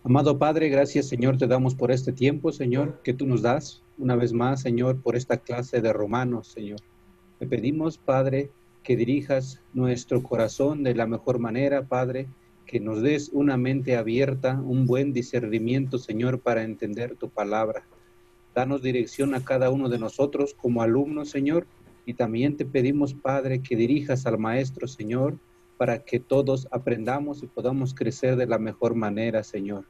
Amado Padre, gracias Señor, te damos por este tiempo, Señor, que tú nos das una vez más, Señor, por esta clase de Romanos, Señor. Te pedimos, Padre, que dirijas nuestro corazón de la mejor manera, Padre, que nos des una mente abierta, un buen discernimiento, Señor, para entender tu palabra. Danos dirección a cada uno de nosotros como alumnos, Señor, y también te pedimos, Padre, que dirijas al Maestro, Señor, para que todos aprendamos y podamos crecer de la mejor manera, Señor.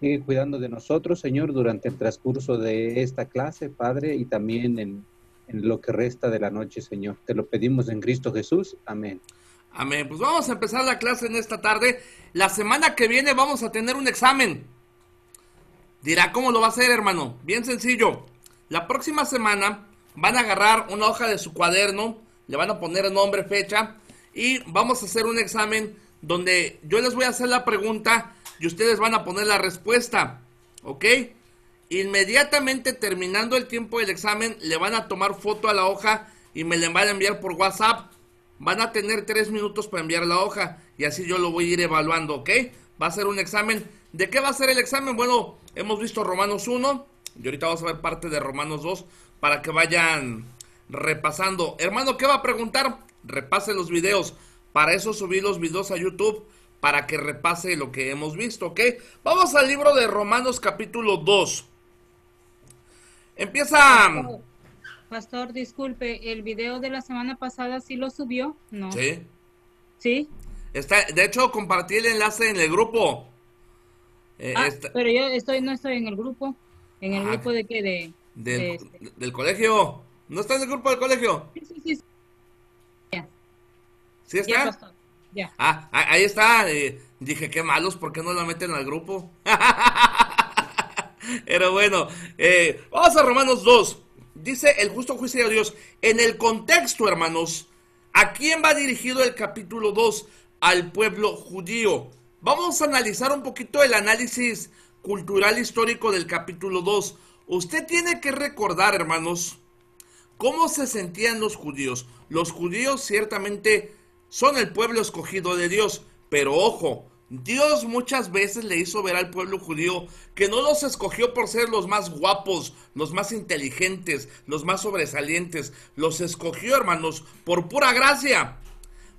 Sigue cuidando de nosotros, Señor, durante el transcurso de esta clase, Padre, y también en lo que resta de la noche, Señor. Te lo pedimos en Cristo Jesús. Amén. Amén. Pues vamos a empezar la clase en esta tarde. La semana que viene vamos a tener un examen. Dirá, ¿cómo lo va a hacer, hermano? Bien sencillo. La próxima semana van a agarrar una hoja de su cuaderno, le van a poner nombre, fecha, y vamos a hacer un examen donde yo les voy a hacer la pregunta y ustedes van a poner la respuesta, ¿ok? Inmediatamente terminando el tiempo del examen, le van a tomar foto a la hoja y me la van a enviar por WhatsApp. Van a tener 3 minutos para enviar la hoja y así yo lo voy a ir evaluando, ¿ok? Va a ser un examen. ¿De qué va a ser el examen? Bueno, hemos visto Romanos 1 y ahorita vamos a ver parte de Romanos 2 para que vayan repasando. Hermano, ¿qué va a preguntar? Repase los videos. Para eso subí los videos a YouTube para que repase lo que hemos visto, ¿ok? Vamos al libro de Romanos capítulo 2. Empieza... Pastor, disculpe, ¿el video de la semana pasada sí lo subió? No. Sí. ¿Sí? Está, de hecho, compartí el enlace en el grupo. Pero yo no estoy en el grupo. ¿En el grupo de qué? Del colegio. ¿No está en el grupo del colegio? Sí. Ya. ¿Sí está? Ya, pastor. Ya. Ahí está. Dije, qué malos, ¿por qué no la meten al grupo? Pero bueno, vamos a Romanos 2. Dice el justo juicio de Dios. En el contexto, hermanos, ¿a quién va dirigido el capítulo 2? Al pueblo judío. Vamos a analizar un poquito el análisis cultural histórico del capítulo 2. Usted tiene que recordar, hermanos, cómo se sentían los judíos. Los judíos ciertamente son el pueblo escogido de Dios, pero ojo, Dios muchas veces le hizo ver al pueblo judío que no los escogió por ser los más guapos, los más inteligentes, los más sobresalientes. Los escogió, hermanos, por pura gracia.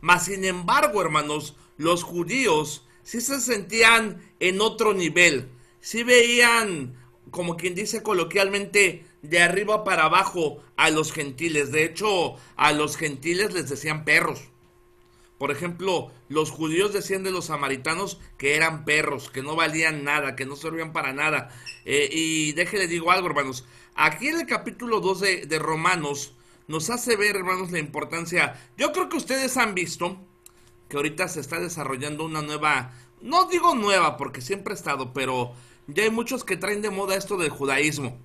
Mas sin embargo, hermanos, los judíos sí se sentían en otro nivel. Sí veían, como quien dice coloquialmente, de arriba para abajo a los gentiles. De hecho, a los gentiles les decían perros. Por ejemplo, los judíos decían de los samaritanos que eran perros, que no valían nada, que no servían para nada. Y déjenle digo algo, hermanos. Aquí en el capítulo 2 de Romanos nos hace ver, hermanos, la importancia. Yo creo que ustedes han visto que ahorita se está desarrollando una nueva, no digo nueva porque siempre ha estado, pero ya hay muchos que traen de moda esto del judaísmo.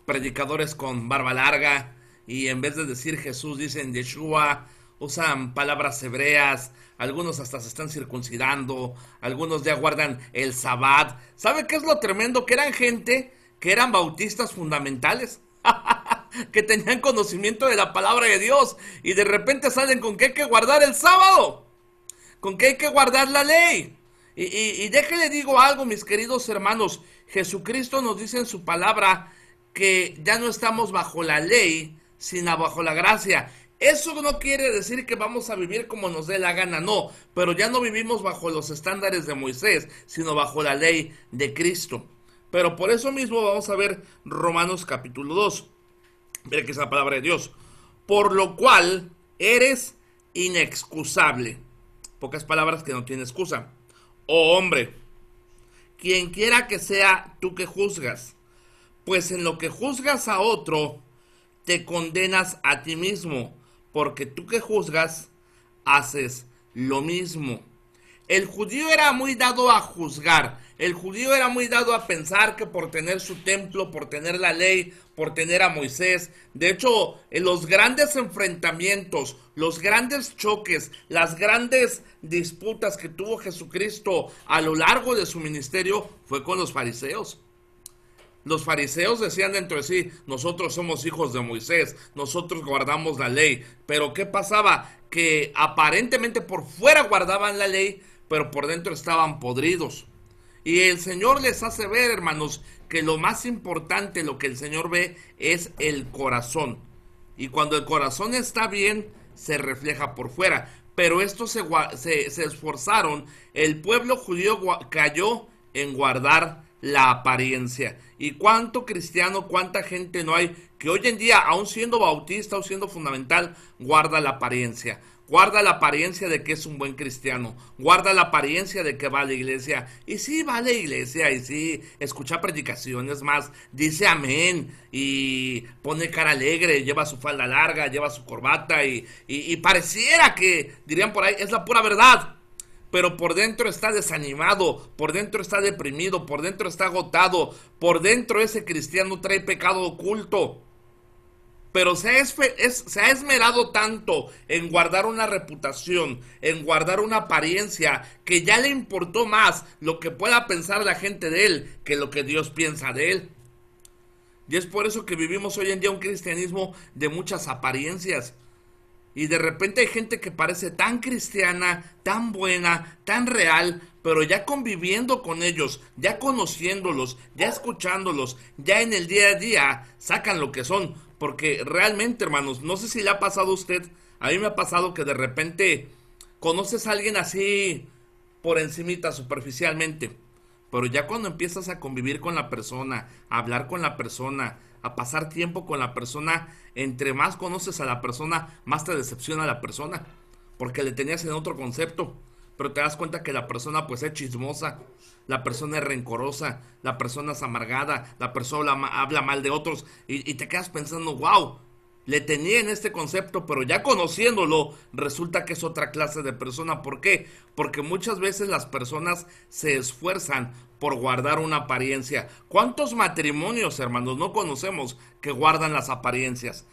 Predicadores con barba larga y en vez de decir Jesús dicen Yeshua. Usan palabras hebreas, algunos hasta se están circuncidando, algunos ya guardan el sabbat. ¿Sabe qué es lo tremendo? Que eran gente que eran bautistas fundamentales, que tenían conocimiento de la palabra de Dios y de repente salen con que hay que guardar el sábado, con que hay que guardar la ley. Y déjenle digo algo, mis queridos hermanos, Jesucristo nos dice en su palabra que ya no estamos bajo la ley, sino bajo la gracia. Eso no quiere decir que vamos a vivir como nos dé la gana, no, pero ya no vivimos bajo los estándares de Moisés, sino bajo la ley de Cristo. Pero por eso mismo vamos a ver Romanos capítulo 2. Mira que es la palabra de Dios. Por lo cual eres inexcusable. Pocas palabras que no tiene excusa. Oh hombre, quien quiera que sea tú que juzgas, pues en lo que juzgas a otro, te condenas a ti mismo, porque tú que juzgas, haces lo mismo. El judío era muy dado a juzgar. El judío era muy dado a pensar que por tener su templo, por tener la ley, por tener a Moisés. De hecho, en los grandes enfrentamientos, los grandes choques, las grandes disputas que tuvo Jesucristo a lo largo de su ministerio fue con los fariseos. Los fariseos decían dentro de sí, nosotros somos hijos de Moisés, nosotros guardamos la ley. Pero ¿qué pasaba? Que aparentemente por fuera guardaban la ley, pero por dentro estaban podridos. Y el Señor les hace ver, hermanos, que lo más importante, lo que el Señor ve, es el corazón. Y cuando el corazón está bien, se refleja por fuera. Pero estos se esforzaron, el pueblo judío cayó en guardar la apariencia. Y cuánto cristiano, cuánta gente no hay que hoy en día, aun siendo bautista o siendo fundamental, guarda la apariencia. Guarda la apariencia de que es un buen cristiano. Guarda la apariencia de que va a la iglesia. Y sí, va a la iglesia. Y sí, escucha predicaciones más. Dice amén. Y pone cara alegre. Lleva su falda larga. Lleva su corbata. Y pareciera que, dirían por ahí, es la pura verdad. Pero por dentro está desanimado. Por dentro está deprimido. Por dentro está agotado. Por dentro ese cristiano trae pecado oculto. Pero se ha esmerado tanto en guardar una reputación, en guardar una apariencia, que ya le importó más lo que pueda pensar la gente de él que lo que Dios piensa de él. Y es por eso que vivimos hoy en día un cristianismo de muchas apariencias. Y de repente hay gente que parece tan cristiana, tan buena, tan real, pero ya conviviendo con ellos, ya conociéndolos, ya escuchándolos, ya en el día a día, sacan lo que son. Porque realmente, hermanos, no sé si le ha pasado a usted, a mí me ha pasado que de repente conoces a alguien así por encimita, superficialmente, pero ya cuando empiezas a convivir con la persona, a hablar con la persona, a pasar tiempo con la persona, entre más conoces a la persona, más te decepciona la persona, porque le tenías en otro concepto, pero te das cuenta que la persona pues es chismosa, la persona es rencorosa, la persona es amargada, la persona habla mal de otros y te quedas pensando, wow, le tenía en este concepto, pero ya conociéndolo resulta que es otra clase de persona. ¿Por qué? Porque muchas veces las personas se esfuerzan por guardar una apariencia. ¿Cuántos matrimonios, hermanos, no conocemos que guardan las apariencias?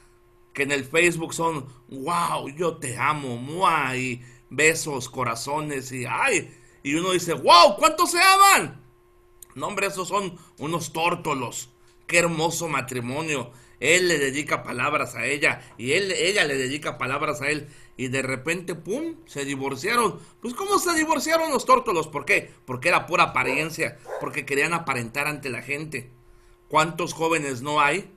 Que en el Facebook son, wow, yo te amo, mua, y besos, corazones, y ay, y uno dice, wow, ¿cuántos se aman? No, hombre, esos son unos tórtolos. Qué hermoso matrimonio. Él le dedica palabras a ella y ella le dedica palabras a él. Y de repente, pum, se divorciaron. Pues ¿cómo se divorciaron los tórtolos? ¿Por qué? Porque era pura apariencia. Porque querían aparentar ante la gente. ¿Cuántos jóvenes no hay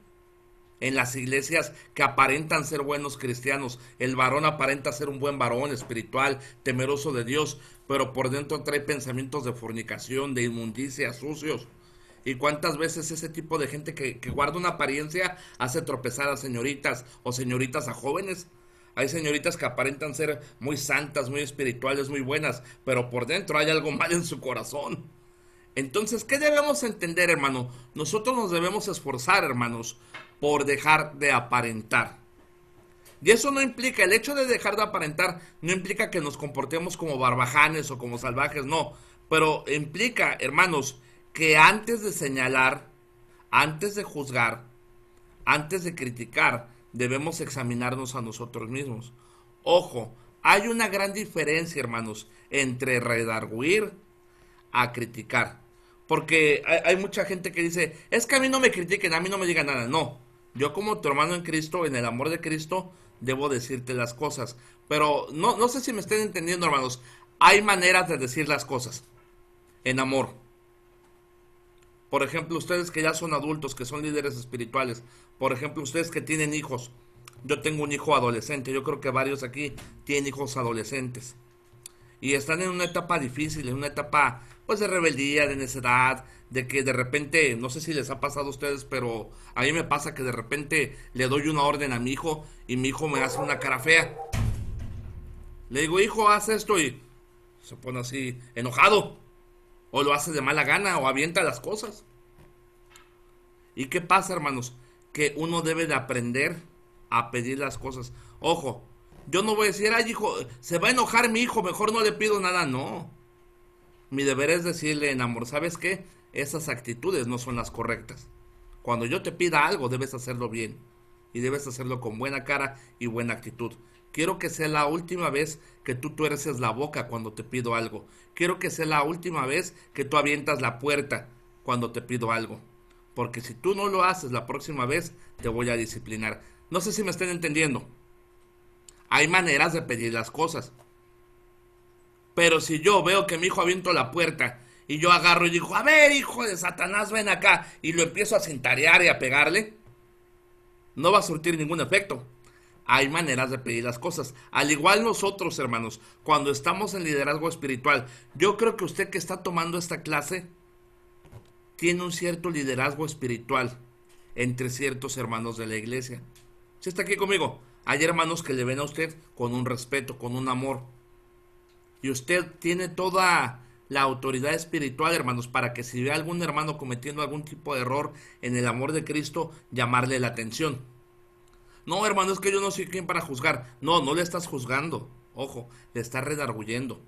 en las iglesias que aparentan ser buenos cristianos? El varón aparenta ser un buen varón espiritual, temeroso de Dios, pero por dentro trae pensamientos de fornicación, de inmundicia, sucios. ¿Y cuántas veces ese tipo de gente que guarda una apariencia hace tropezar a señoritas o señoritas a jóvenes? Hay señoritas que aparentan ser muy santas, muy espirituales, muy buenas, pero por dentro hay algo mal en su corazón. Entonces, ¿qué debemos entender, hermano? Nosotros nos debemos esforzar, hermanos, por dejar de aparentar. Y eso no implica, el hecho de dejar de aparentar no implica que nos comportemos como barbajanes o como salvajes, no. Pero implica, hermanos, que antes de señalar, antes de juzgar, antes de criticar, debemos examinarnos a nosotros mismos. Ojo, hay una gran diferencia, hermanos, entre redarguir a criticar. Porque hay mucha gente que dice, es que a mí no me critiquen, a mí no me digan nada. No, yo como tu hermano en Cristo, en el amor de Cristo, debo decirte las cosas. Pero no sé si me estén entendiendo, hermanos. Hay maneras de decir las cosas en amor. Por ejemplo, ustedes que ya son adultos, que son líderes espirituales. Por ejemplo, ustedes que tienen hijos. Yo tengo un hijo adolescente. Yo creo que varios aquí tienen hijos adolescentes. Y están en una etapa difícil, en una etapa pues de rebeldía, de necedad, de que de repente, no sé si les ha pasado a ustedes, pero a mí me pasa que de repente le doy una orden a mi hijo y mi hijo me hace una cara fea. Le digo, hijo, haz esto, y se pone así enojado. O lo hace de mala gana, o avienta las cosas. ¿Y qué pasa, hermanos? Que uno debe de aprender a pedir las cosas. Ojo, yo no voy a decir, ay, hijo, se va a enojar mi hijo, mejor no le pido nada. No. Mi deber es decirle en amor, ¿sabes qué? Esas actitudes no son las correctas. Cuando yo te pida algo, debes hacerlo bien. Y debes hacerlo con buena cara y buena actitud. Quiero que sea la última vez que tú tuerces la boca cuando te pido algo. Quiero que sea la última vez que tú avientas la puerta cuando te pido algo. Porque si tú no lo haces la próxima vez, te voy a disciplinar. No sé si me estén entendiendo. Hay maneras de pedir las cosas. Pero si yo veo que mi hijo aviento la puerta y yo agarro y digo, a ver, hijo de Satanás, ven acá, y lo empiezo a cintarear y a pegarle, no va a surtir ningún efecto. Hay maneras de pedir las cosas. Al igual nosotros, hermanos, cuando estamos en liderazgo espiritual, yo creo que usted que está tomando esta clase tiene un cierto liderazgo espiritual entre ciertos hermanos de la iglesia. ¿Sí está aquí conmigo? Hay hermanos que le ven a usted con un respeto, con un amor. Y usted tiene toda la autoridad espiritual, hermanos, para que si ve a algún hermano cometiendo algún tipo de error en el amor de Cristo, llamarle la atención. No, hermano, es que yo no soy quien para juzgar. No, no le estás juzgando. Ojo, le estás redarguyendo.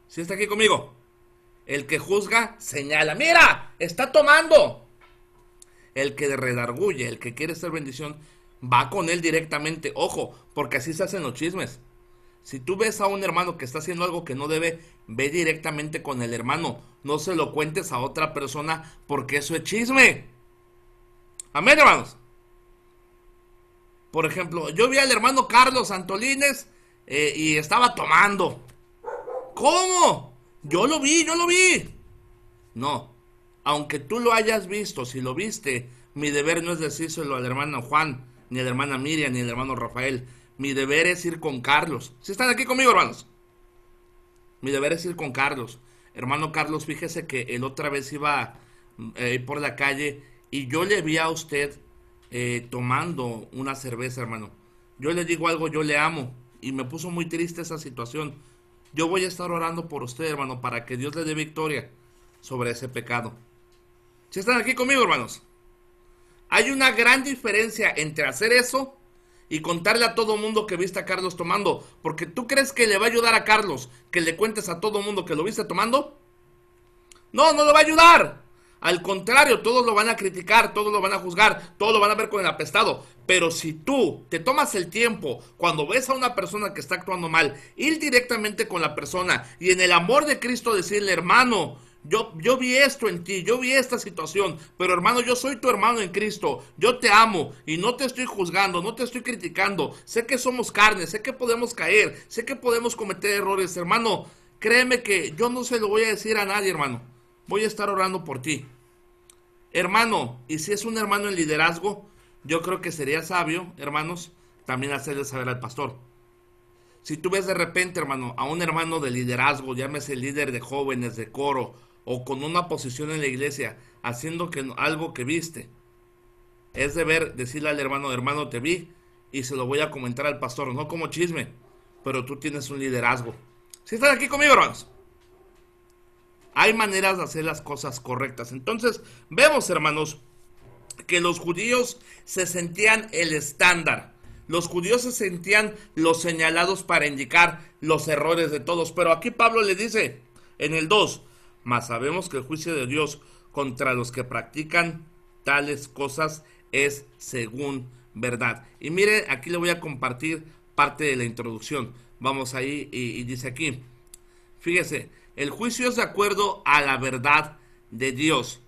¿Sí está aquí conmigo? El que juzga, señala. ¡Mira! ¡Está tomando! El que redarguye, el que quiere ser bendición, va con él directamente. Ojo, porque así se hacen los chismes. Si tú ves a un hermano que está haciendo algo que no debe, ve directamente con el hermano. No se lo cuentes a otra persona porque eso es chisme. Amén, hermanos. Por ejemplo, yo vi al hermano Carlos Antolines y estaba tomando. ¿Cómo? Yo lo vi. No, aunque tú lo hayas visto, si lo viste, mi deber no es decírselo al hermano Juan, ni a la hermana Miriam, ni al hermano Rafael. Mi deber es ir con Carlos. ¿Sí están aquí conmigo, hermanos? Mi deber es ir con Carlos. Hermano Carlos, fíjese que el otra vez iba por la calle y yo le vi a usted tomando una cerveza, hermano. Yo le digo algo, yo le amo, y me puso muy triste esa situación. Yo voy a estar orando por usted, hermano, para que Dios le dé victoria sobre ese pecado. ¿Sí están aquí conmigo, hermanos? Hay una gran diferencia entre hacer eso y contarle a todo mundo que viste a Carlos tomando. Porque tú crees que le va a ayudar a Carlos que le cuentes a todo mundo que lo viste tomando. No, no le va a ayudar. Al contrario, todos lo van a criticar, todos lo van a juzgar, todos lo van a ver con el apestado. Pero si tú te tomas el tiempo, cuando ves a una persona que está actuando mal, ir directamente con la persona y en el amor de Cristo decirle, hermano, yo vi esto en ti, yo vi esta situación, pero hermano, yo soy tu hermano en Cristo, yo te amo y no te estoy juzgando, no te estoy criticando, sé que somos carne, sé que podemos caer, sé que podemos cometer errores, hermano, créeme que yo no se lo voy a decir a nadie, hermano, voy a estar orando por ti. Hermano, y si es un hermano en liderazgo, yo creo que sería sabio, hermanos, también hacerle saber al pastor. Si tú ves de repente, hermano, a un hermano de liderazgo, llámese líder de jóvenes, de coro, o con una posición en la iglesia, haciendo algo que viste, es deber decirle al hermano, hermano, te vi, y se lo voy a comentar al pastor, no como chisme, pero tú tienes un liderazgo. ¿Sí están aquí conmigo, hermanos? Hay maneras de hacer las cosas correctas. Entonces, vemos, hermanos, que los judíos se sentían el estándar. Los judíos se sentían los señalados para indicar los errores de todos. Pero aquí Pablo le dice en el 2, mas sabemos que el juicio de Dios contra los que practican tales cosas es según verdad. Y mire, aquí le voy a compartir parte de la introducción. Vamos ahí y dice aquí, fíjese, el juicio es de acuerdo a la verdad de Dios.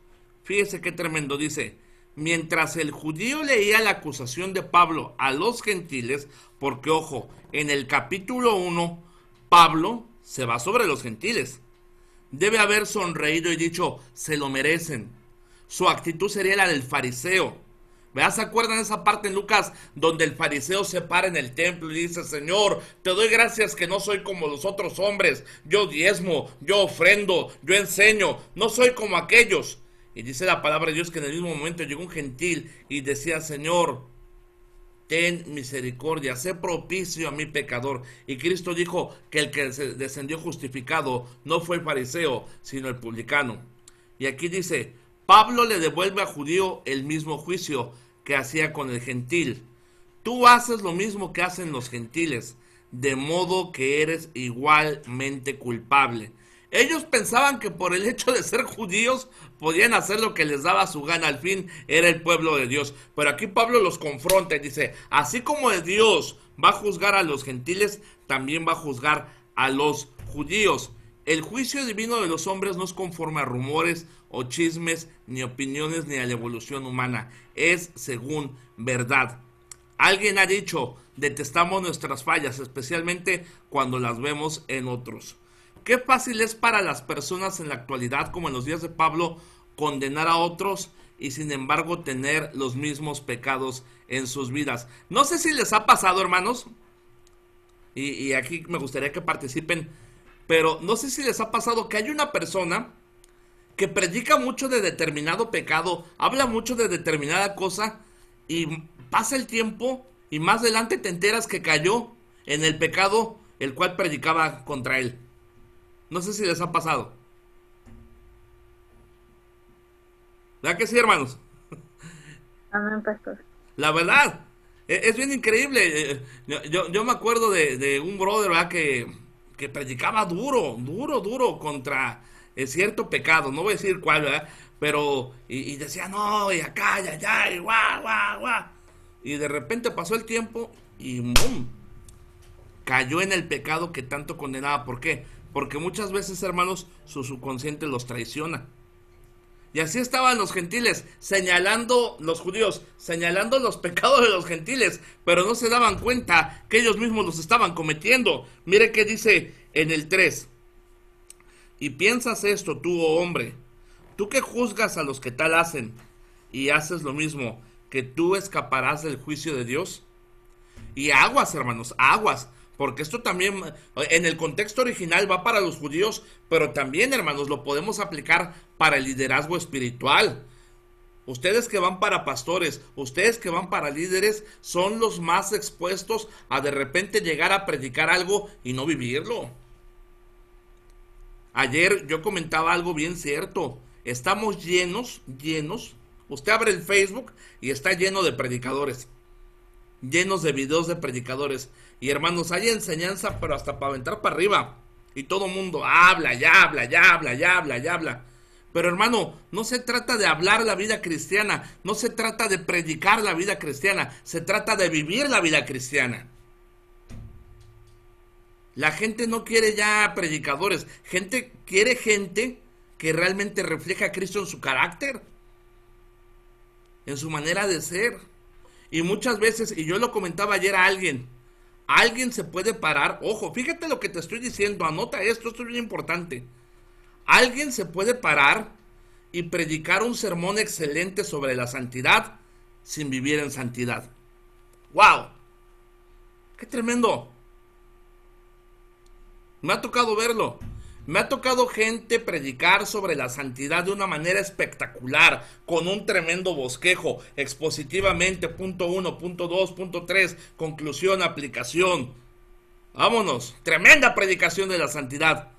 Fíjese qué tremendo, dice, mientras el judío leía la acusación de Pablo a los gentiles, porque ojo, en el capítulo 1, Pablo se va sobre los gentiles. Debe haber sonreído y dicho, se lo merecen. Su actitud sería la del fariseo. ¿Verdad? ¿Se acuerdan de esa parte en Lucas donde el fariseo se para en el templo y dice, Señor, te doy gracias que no soy como los otros hombres, yo diezmo, yo ofrendo, yo enseño, no soy como aquellos? Y dice la palabra de Dios que en el mismo momento llegó un gentil y decía, Señor, ten misericordia, sé propicio a mi pecador. Y Cristo dijo que el que descendió justificado no fue el fariseo, sino el publicano. Y aquí dice, Pablo le devuelve al judío el mismo juicio que hacía con el gentil. Tú haces lo mismo que hacen los gentiles, de modo que eres igualmente culpable. Ellos pensaban que por el hecho de ser judíos podían hacer lo que les daba su gana, al fin era el pueblo de Dios. Pero aquí Pablo los confronta y dice, así como Dios va a juzgar a los gentiles, también va a juzgar a los judíos. El juicio divino de los hombres no es conforme a rumores o chismes, ni opiniones, ni a la evolución humana. Es según verdad. Alguien ha dicho, detestamos nuestras fallas, especialmente cuando las vemos en otros. Qué fácil es para las personas en la actualidad, como en los días de Pablo, condenar a otros y sin embargo tener los mismos pecados en sus vidas. No sé si les ha pasado, hermanos, y aquí me gustaría que participen, pero no sé si les ha pasado que hay una persona que predica mucho de determinado pecado, habla mucho de determinada cosa, y pasa el tiempo y más adelante te enteras que cayó en el pecado el cual predicaba contra él. No sé si les ha pasado. ¿Verdad que sí, hermanos? Amén, pastor. La verdad, es bien increíble. Yo me acuerdo de un brother, ¿verdad? Que predicaba duro contra cierto pecado. No voy a decir cuál, ¿verdad? Pero, y decía, no, y acá, y allá, y guau, guau, guau. Y de repente pasó el tiempo y ¡bum! Cayó en el pecado que tanto condenaba. ¿Por qué? Porque muchas veces, hermanos, su subconsciente los traiciona. Y así estaban los gentiles, señalando, los judíos, señalando los pecados de los gentiles, pero no se daban cuenta que ellos mismos los estaban cometiendo. Mire qué dice en el 3. Y piensas esto, tú, oh hombre, tú que juzgas a los que tal hacen, y haces lo mismo, que tú escaparás del juicio de Dios. Y aguas, hermanos, aguas. Porque esto también, en el contexto original, va para los judíos, pero también, hermanos, lo podemos aplicar para el liderazgo espiritual. Ustedes que van para pastores, ustedes que van para líderes, son los más expuestos a de repente llegar a predicar algo y no vivirlo. Ayer yo comentaba algo bien cierto. Estamos llenos. Usted abre el Facebook y está lleno de predicadores, llenos de videos de predicadores. Y hermanos, hay enseñanza, pero hasta para aventar para arriba. Y todo mundo habla, ya habla. Pero hermano, no se trata de hablar la vida cristiana, no se trata de predicar la vida cristiana, se trata de vivir la vida cristiana. La gente no quiere ya predicadores, quiere gente que realmente refleja a Cristo en su carácter, en su manera de ser. Y muchas veces, y yo lo comentaba ayer a alguien se puede parar, ojo, fíjate lo que te estoy diciendo, anota esto es bien importante. Alguien se puede parar y predicar un sermón excelente sobre la santidad sin vivir en santidad. ¡Wow! ¡Qué tremendo! Me ha tocado verlo. Me ha tocado gente predicar sobre la santidad de una manera espectacular, con un tremendo bosquejo, expositivamente, punto 1, punto 2, punto 3, conclusión, aplicación. Vámonos, tremenda predicación de la santidad.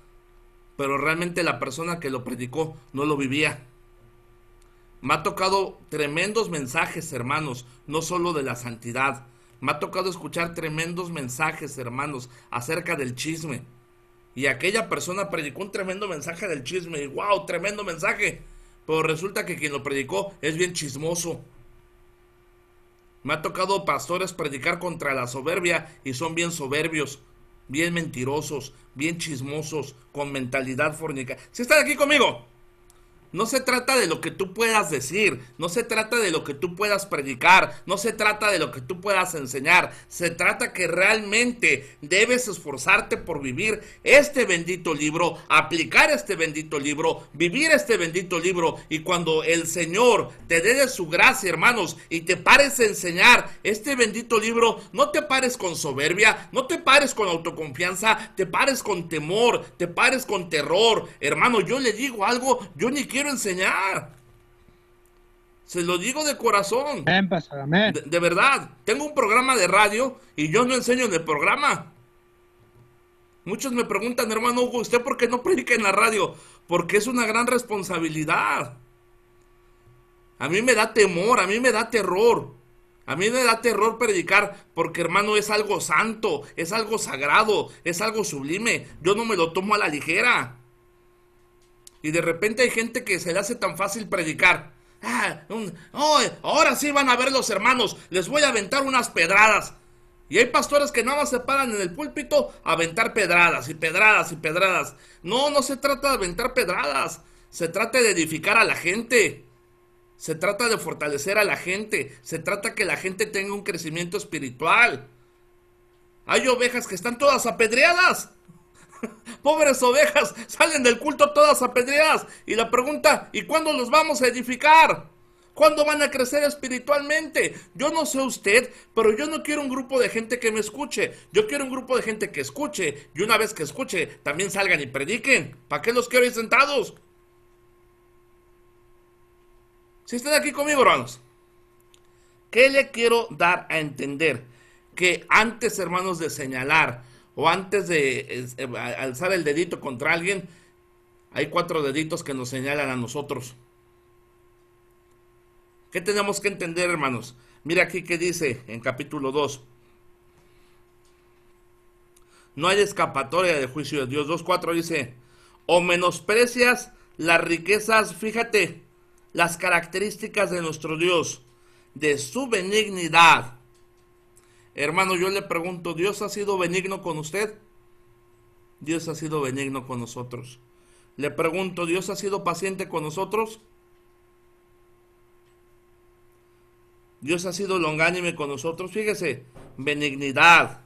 Pero realmente la persona que lo predicó no lo vivía. Me ha tocado tremendos mensajes, hermanos, no solo de la santidad. Me ha tocado escuchar tremendos mensajes, hermanos, acerca del chisme. Y aquella persona predicó un tremendo mensaje del chisme. Y wow, tremendo mensaje. Pero resulta que quien lo predicó es bien chismoso. Me ha tocado pastores predicar contra la soberbia y son bien soberbios, bien mentirosos, bien chismosos, con mentalidad fornica. ¿Sí están aquí conmigo? No se trata de lo que tú puedas decir, no se trata de lo que tú puedas predicar, no se trata de lo que tú puedas enseñar, se trata que realmente debes esforzarte por vivir este bendito libro, aplicar este bendito libro, vivir este bendito libro, y cuando el Señor te dé de su gracia, hermanos, y te pares a enseñar este bendito libro, no te pares con soberbia, no te pares con autoconfianza, te pares con temor, te pares con terror. Hermano, yo le digo algo, yo ni quiero enseñar. Se lo digo de corazón. Amén, pastor, amén. De verdad. Tengo un programa de radio y yo no enseño en el programa. Muchos me preguntan, hermano Hugo, ¿usted por qué no predica en la radio? Porque es una gran responsabilidad. A mí me da temor, a mí me da terror. A mí me da terror predicar porque, hermano, es algo santo, es algo sagrado, es algo sublime. Yo no me lo tomo a la ligera. Y de repente hay gente que se le hace tan fácil predicar. Ahora sí van a ver los hermanos, les voy a aventar unas pedradas. Y hay pastores que nada más se paran en el púlpito a aventar pedradas y pedradas y pedradas. No, no se trata de aventar pedradas. Se trata de edificar a la gente. Se trata de fortalecer a la gente. Se trata que la gente tenga un crecimiento espiritual. Hay ovejas que están todas apedreadas. Pobres ovejas, salen del culto todas apedreadas. Y la pregunta, ¿y cuándo los vamos a edificar? ¿Cuándo van a crecer espiritualmente? Yo no sé usted, pero yo no quiero un grupo de gente que me escuche. Yo quiero un grupo de gente que escuche. Y una vez que escuche, también salgan y prediquen. ¿Para qué los quiero ahí sentados? Si están aquí conmigo, hermanos. ¿Qué le quiero dar a entender? Que antes, hermanos, de señalar o antes de alzar el dedito contra alguien, hay 4 deditos que nos señalan a nosotros. ¿Qué tenemos que entender, hermanos? Mira aquí que dice en capítulo 2. No hay escapatoria del juicio de Dios. 2:4 dice, o menosprecias las riquezas, fíjate, las características de nuestro Dios, de su benignidad. Hermano, yo le pregunto, ¿Dios ha sido benigno con usted? Dios ha sido benigno con nosotros. Le pregunto, ¿Dios ha sido paciente con nosotros? Dios ha sido longánime con nosotros. Fíjese, benignidad,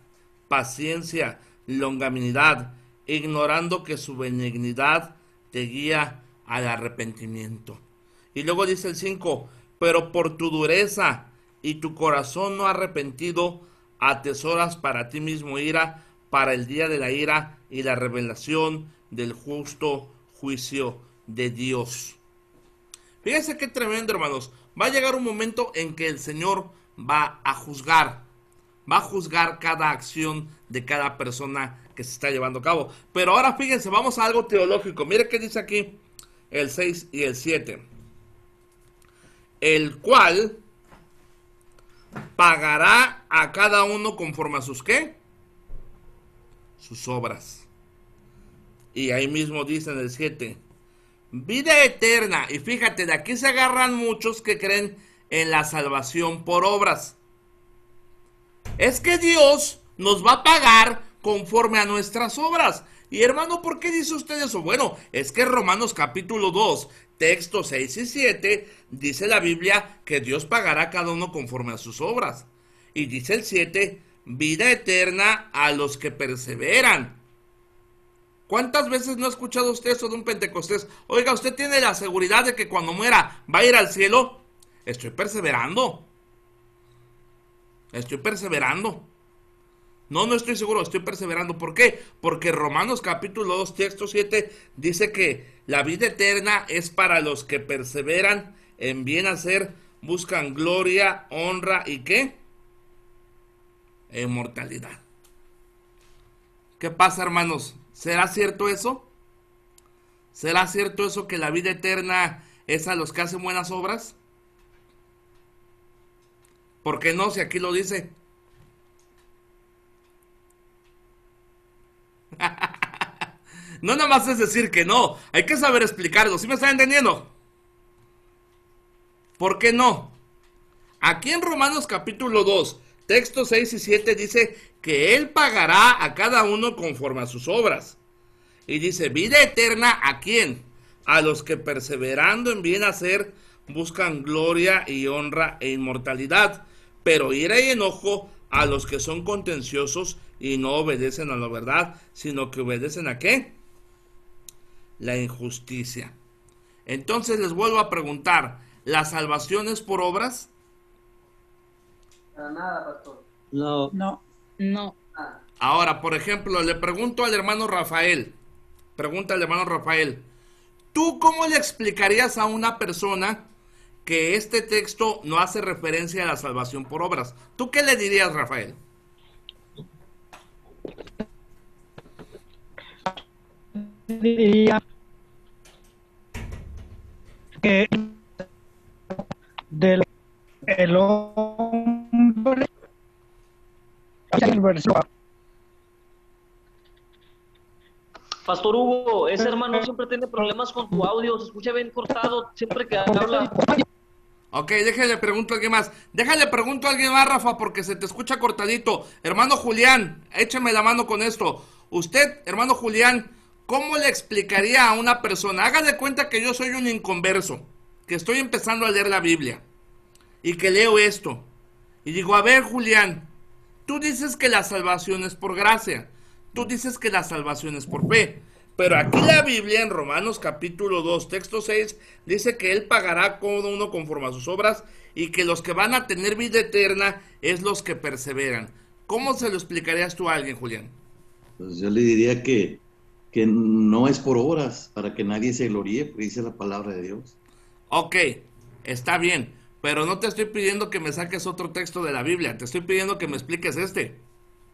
paciencia, longanimidad, ignorando que su benignidad te guía al arrepentimiento. Y luego dice el 5, pero por tu dureza y tu corazón no arrepentido, atesoras para ti mismo ira, para el día de la ira y la revelación del justo juicio de Dios. Fíjense qué tremendo, hermanos. Va a llegar un momento en que el Señor va a juzgar cada acción de cada persona que se está llevando a cabo. Pero ahora fíjense, vamos a algo teológico. Mire qué dice aquí el 6 y el 7. El cual pagará a cada uno conforme a sus ¿qué? Sus obras. Y ahí mismo dice en el 7, vida eterna. Y fíjate, de aquí se agarran muchos que creen en la salvación por obras. Es que Dios nos va a pagar conforme a nuestras obras. Y hermano, ¿por qué dice usted eso? Bueno, es que Romanos capítulo 2, textos 6 y 7, dice la Biblia que Dios pagará a cada uno conforme a sus obras. Y dice el 7, vida eterna a los que perseveran. ¿Cuántas veces no ha escuchado usted eso de un pentecostés? Oiga, ¿usted tiene la seguridad de que cuando muera va a ir al cielo? Estoy perseverando. Estoy perseverando. No estoy seguro, estoy perseverando. ¿Por qué? Porque Romanos capítulo 2, texto 7 dice que la vida eterna es para los que perseveran en bien hacer, buscan gloria, honra y ¿qué? E inmortalidad. ¿Qué pasa, hermanos? ¿Será cierto eso? ¿Será cierto eso que la vida eterna es a los que hacen buenas obras? ¿Por qué no? Si aquí lo dice. No nada más es decir que no, hay que saber explicarlo. ¿Sí me están entendiendo? ¿Por qué no? Aquí en Romanos capítulo 2, textos 6 y 7 dice que Él pagará a cada uno conforme a sus obras. Y dice, vida eterna, ¿a quién? A los que perseverando en bien hacer buscan gloria y honra e inmortalidad, pero ira y enojo a los que son contenciosos y no obedecen a la verdad, sino que obedecen ¿a qué? La injusticia. Entonces les vuelvo a preguntar, ¿la salvación es por obras? Para nada, pastor. No. Ahora, por ejemplo, le pregunto al hermano Rafael, ¿tú cómo le explicarías a una persona que este texto no hace referencia a la salvación por obras? ¿Tú qué le dirías, Rafael? Diría que del el hombre el versículo. Pastor Hugo, ese hermano siempre tiene problemas con tu audio, se escucha bien cortado siempre que habla. Ok, déjale pregunto a alguien más. Déjale pregunto a alguien más, Rafa, porque se te escucha cortadito. Hermano Julián, échame la mano con esto. Usted, hermano Julián, ¿cómo le explicaría a una persona? Hágale cuenta que yo soy un inconverso, que estoy empezando a leer la Biblia y que leo esto. Y digo, a ver, Julián, tú dices que la salvación es por gracia. tú dices que la salvación es por fe. Pero aquí la Biblia en Romanos capítulo 2, texto 6, dice que Él pagará a cada uno conforme a sus obras y que los que van a tener vida eterna es los que perseveran. ¿Cómo se lo explicarías tú a alguien, Julián? Pues yo le diría que no es por obras, para que nadie se gloríe, porque dice la palabra de Dios. Ok, está bien, pero no te estoy pidiendo que me saques otro texto de la Biblia, te estoy pidiendo que me expliques este.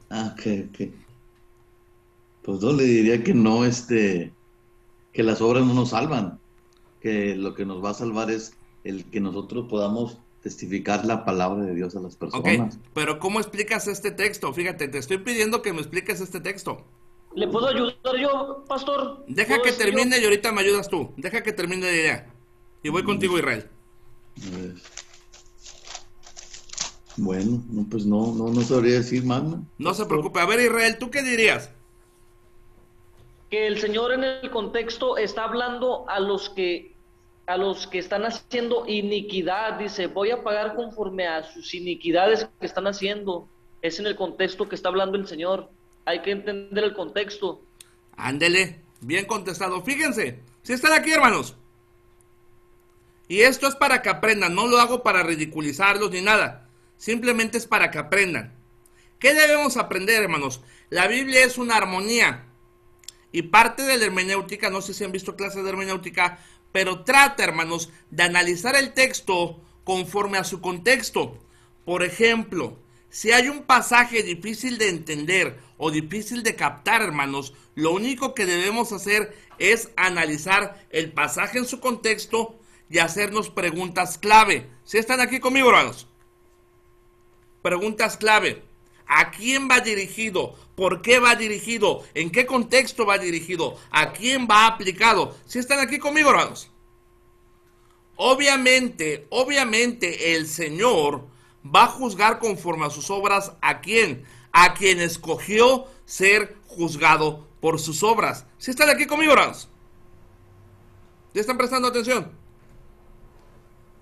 Ah, ok. Pues yo le diría que no, que las obras no nos salvan, que lo que nos va a salvar es el que nosotros podamos testificar la palabra de Dios a las personas. Ok, pero ¿cómo explicas este texto? Fíjate, te estoy pidiendo que me expliques este texto. ¿Le puedo ayudar yo, pastor? Deja que termine y ahorita me ayudas tú. Deja que termine la idea. Y voy contigo, Israel. A ver. Bueno, no, pues no sabría decir más, ¿no? No se preocupe. A ver, Israel, ¿tú qué dirías? Que el Señor en el contexto está hablando a los que están haciendo iniquidad. Dice, voy a pagar conforme a sus iniquidades que están haciendo. Es en el contexto que está hablando el Señor. Hay que entender el contexto. Ándele, bien contestado. Fíjense, si están aquí, hermanos. Y esto es para que aprendan. No lo hago para ridiculizarlos ni nada. Simplemente es para que aprendan. ¿Qué debemos aprender, hermanos? La Biblia es una armonía. Y parte de la hermenéutica, no sé si han visto clases de hermenéutica, pero trata, hermanos, de analizar el texto conforme a su contexto. Por ejemplo, si hay un pasaje difícil de entender o difícil de captar, hermanos, lo único que debemos hacer es analizar el pasaje en su contexto y hacernos preguntas clave. ¿Sí están aquí conmigo, hermanos? Preguntas clave. ¿A quién va dirigido? ¿Por qué va dirigido? ¿En qué contexto va dirigido? ¿A quién va aplicado? ¿Sí están aquí conmigo, hermanos? Obviamente el Señor va a juzgar conforme a sus obras. ¿A quién? A quien escogió ser juzgado por sus obras. ¿Sí están aquí conmigo, hermanos? ¿Ya están prestando atención?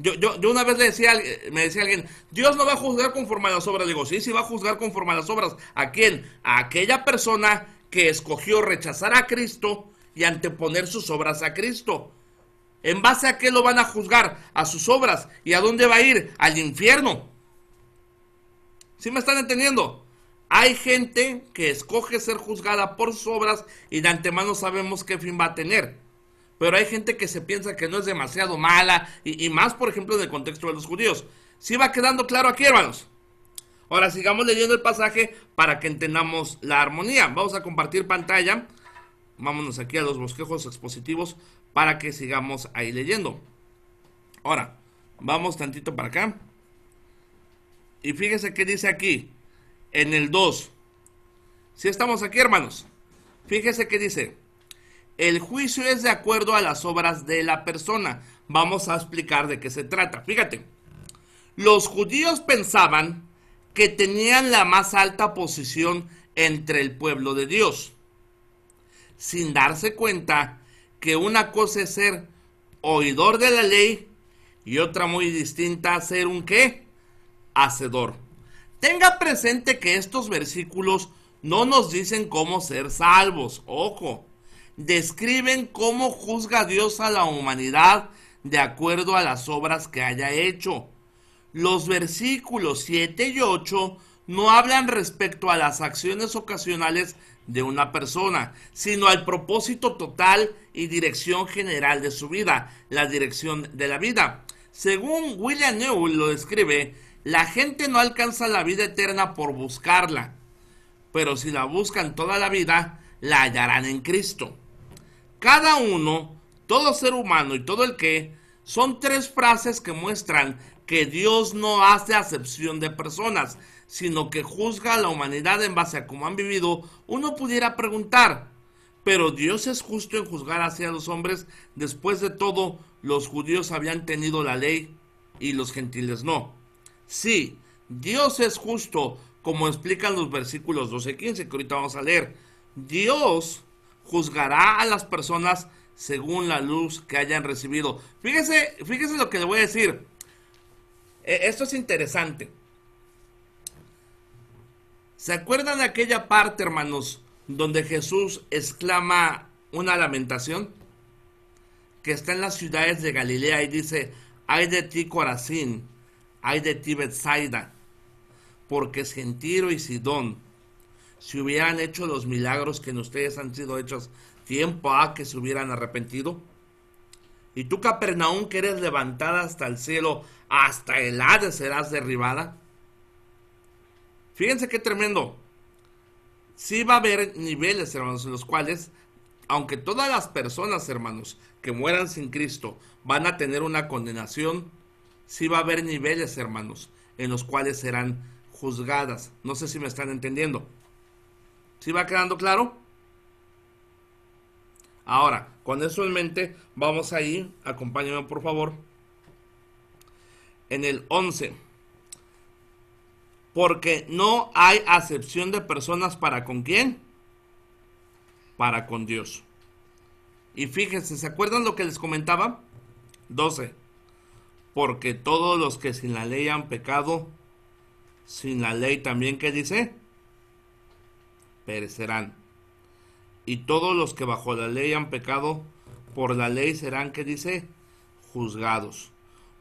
Yo una vez me decía alguien, Dios no va a juzgar conforme a las obras. Digo, sí va a juzgar conforme a las obras. ¿A quién? A aquella persona que escogió rechazar a Cristo y anteponer sus obras a Cristo. ¿En base a qué lo van a juzgar? A sus obras. ¿Y a dónde va a ir? Al infierno. ¿Sí me están entendiendo? Hay gente que escoge ser juzgada por sus obras y de antemano sabemos qué fin va a tener. Pero hay gente que se piensa que no es demasiado mala, y más, por ejemplo, en el contexto de los judíos. ¿Sí va quedando claro aquí, hermanos? Ahora sigamos leyendo el pasaje para que entendamos la armonía. Vamos a compartir pantalla. Vámonos aquí a los bosquejos expositivos para que sigamos ahí leyendo. Ahora, vamos tantito para acá. Y fíjese qué dice aquí, en el 2. ¿Sí estamos aquí, hermanos? Fíjese qué dice. El juicio es de acuerdo a las obras de la persona. Vamos a explicar de qué se trata. Fíjate, los judíos pensaban que tenían la más alta posición entre el pueblo de Dios, sin darse cuenta que una cosa es ser oidor de la ley y otra muy distinta ser un ¿qué? Hacedor. Tenga presente que estos versículos no nos dicen cómo ser salvos. Ojo. Describen cómo juzga Dios a la humanidad de acuerdo a las obras que haya hecho. Los versículos 7 y 8 no hablan respecto a las acciones ocasionales de una persona, sino al propósito total y dirección general de su vida, la dirección de la vida. Según William Newell lo describe, la gente no alcanza la vida eterna por buscarla, pero si la buscan toda la vida, la hallarán en Cristo. Cada uno, todo ser humano y todo el que, son tres frases que muestran que Dios no hace acepción de personas, sino que juzga a la humanidad en base a cómo han vivido. Uno pudiera preguntar, ¿pero Dios es justo en juzgar hacia los hombres? Después de todo, los judíos habían tenido la ley y los gentiles no. Sí, Dios es justo, como explican los versículos 12 y 15 que ahorita vamos a leer. Dios juzgará a las personas según la luz que hayan recibido. Fíjese lo que le voy a decir. Esto es interesante. ¿Se acuerdan de aquella parte, hermanos, donde Jesús exclama una lamentación que está en las ciudades de Galilea y dice: ay de ti Corazín, ay de ti Betsaida, porque si en Tiro y Sidón se hubieran hecho los milagros que en ustedes han sido hechos, tiempo ha que se hubieran arrepentido. Y tú, Capernaum, que eres levantada hasta el cielo, hasta el Hades serás derribada. Fíjense qué tremendo. Sí va a haber niveles, hermanos, en los cuales, aunque todas las personas, hermanos, que mueran sin Cristo van a tener una condenación, sí va a haber niveles, hermanos, en los cuales serán juzgadas. No sé si me están entendiendo. ¿Sí va quedando claro? Ahora, con eso en mente, vamos a ir, acompáñenme por favor, en el 11. Porque no hay acepción de personas para con quién, para con Dios. Y fíjense, ¿se acuerdan lo que les comentaba? 12. Porque todos los que sin la ley han pecado, sin la ley también, ¿qué dice? Perecerán. Y todos los que bajo la ley han pecado, por la ley serán, ¿qué dice? Juzgados.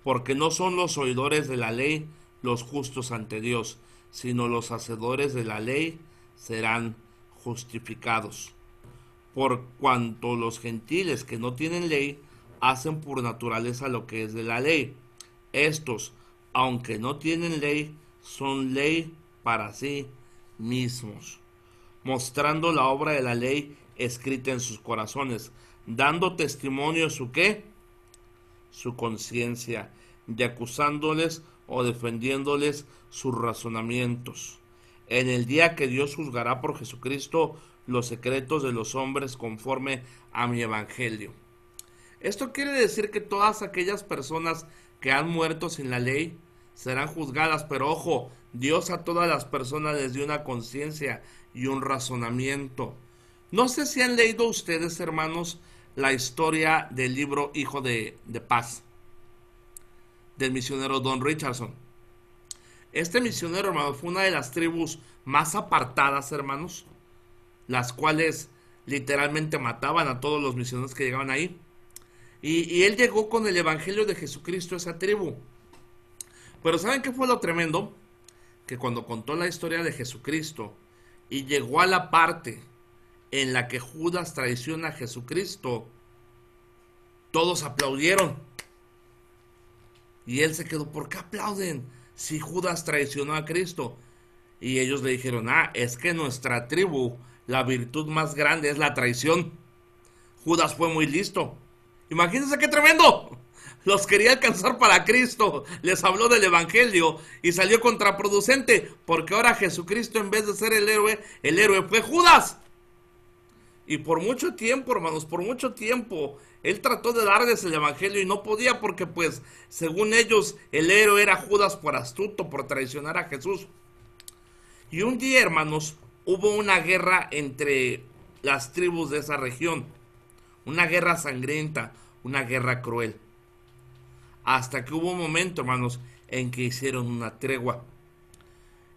Porque no son los oidores de la ley los justos ante Dios, sino los hacedores de la ley serán justificados. Por cuanto los gentiles que no tienen ley hacen por naturaleza lo que es de la ley. Estos, aunque no tienen ley, son ley para sí mismos, mostrando la obra de la ley escrita en sus corazones, dando testimonio su ¿qué? Su conciencia, y acusándoles o defendiéndoles sus razonamientos. En el día que Dios juzgará por Jesucristo los secretos de los hombres conforme a mi evangelio. Esto quiere decir que todas aquellas personas que han muerto sin la ley serán juzgadas, pero ojo, Dios a todas las personas les dio una conciencia y un razonamiento. No sé si han leído ustedes, hermanos, la historia del libro Hijo de Paz, del misionero Don Richardson. Este misionero, hermanos, fue una de las tribus más apartadas, hermanos, las cuales literalmente mataban a todos los misioneros que llegaban ahí. Y él llegó con el evangelio de Jesucristo a esa tribu. Pero ¿saben qué fue lo tremendo? Que cuando contó la historia de Jesucristo y llegó a la parte en la que Judas traiciona a Jesucristo, todos aplaudieron. Y él se quedó: ¿por qué aplauden si Judas traicionó a Cristo? Y ellos le dijeron: es que nuestra tribu, la virtud más grande es la traición. Judas fue muy listo. Imagínense qué tremendo. Los quería alcanzar para Cristo, les habló del evangelio y salió contraproducente, porque ahora Jesucristo, en vez de ser el héroe fue Judas. Y por mucho tiempo, hermanos, por mucho tiempo, él trató de darles el evangelio y no podía, porque pues, según ellos, el héroe era Judas por astuto, por traicionar a Jesús. Y un día, hermanos, hubo una guerra entre las tribus de esa región. Una guerra sangrienta, una guerra cruel. Hasta que hubo un momento, hermanos, en que hicieron una tregua.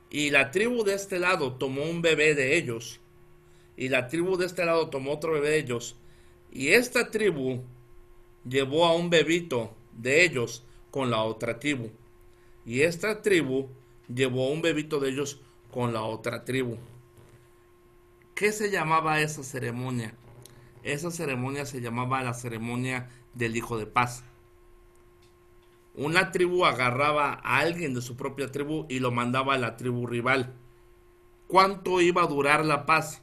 Y la tribu de este lado tomó un bebé de ellos. Y la tribu de este lado tomó otro bebé de ellos. Y esta tribu llevó a un bebito de ellos con la otra tribu. Y esta tribu llevó a un bebito de ellos con la otra tribu. ¿Qué se llamaba esa ceremonia? Esa ceremonia se llamaba la ceremonia del Hijo de Paz. Una tribu agarraba a alguien de su propia tribu y lo mandaba a la tribu rival. ¿Cuánto iba a durar la paz